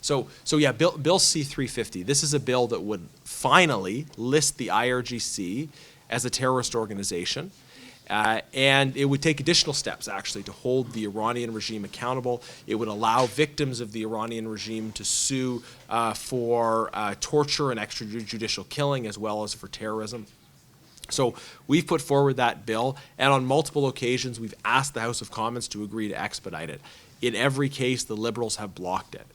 So yeah, Bill C-350, this is a bill that would finally list the IRGC as a terrorist organization. And it would take additional steps, actually, to hold the Iranian regime accountable. It would allow victims of the Iranian regime to sue for torture and extrajudicial killing, as well as for terrorism. So we've put forward that bill, and on multiple occasions we've asked the House of Commons to agree to expedite it. In every case, the Liberals have blocked it.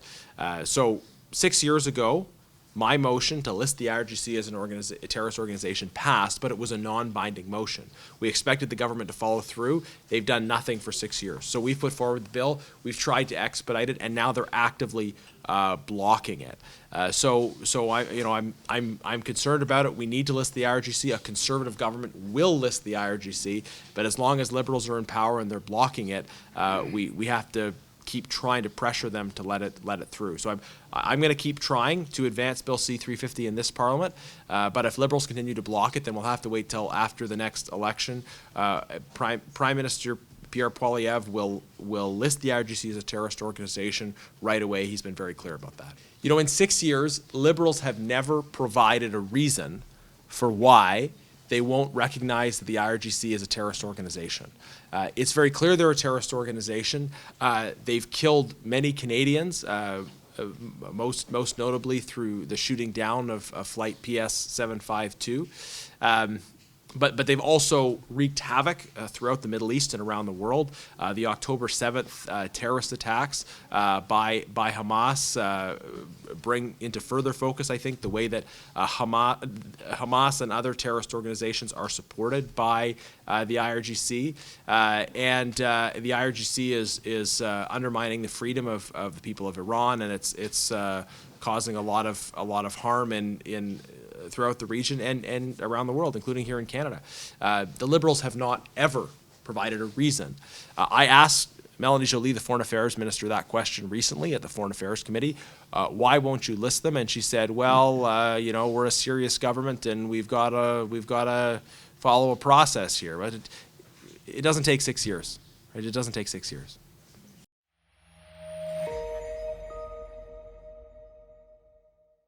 So 6 years ago, my motion to list the IRGC as a terrorist organization passed, but it was a non-binding motion. We expected the government to follow through. They've done nothing for 6 years. So we've put forward the bill. We've tried to expedite it, and now they're actively blocking it. I'm concerned about it. We need to list the IRGC. A conservative government will list the IRGC, but as long as Liberals are in power and they're blocking it, we have to keep trying to pressure them to let it through. So I'm going to keep trying to advance Bill C-350 in this Parliament, but if Liberals continue to block it, then we'll have to wait till after the next election. Prime Minister Pierre Poilievre will list the IRGC as a terrorist organization right away. He's been very clear about that. You know, in 6 years, Liberals have never provided a reason for why they won't recognize that the IRGC is a terrorist organization. It's very clear they're a terrorist organization. They've killed many Canadians, most notably through the shooting down of flight PS752. But they've also wreaked havoc throughout the Middle East and around the world. The October 7th terrorist attacks by Hamas bring into further focus, I think, the way that Hamas and other terrorist organizations are supported by the IRGC. And the IRGC is undermining the freedom of the people of Iran, and it's causing a lot of harm in throughout the region and around the world, including here in Canada. The Liberals have not ever provided a reason. I asked Melanie Joly, the Foreign Affairs Minister, that question recently at the Foreign Affairs Committee. Why won't you list them? And she said, well, we're a serious government and we've got to follow a process here. But it doesn't take 6 years. Right? It doesn't take 6 years.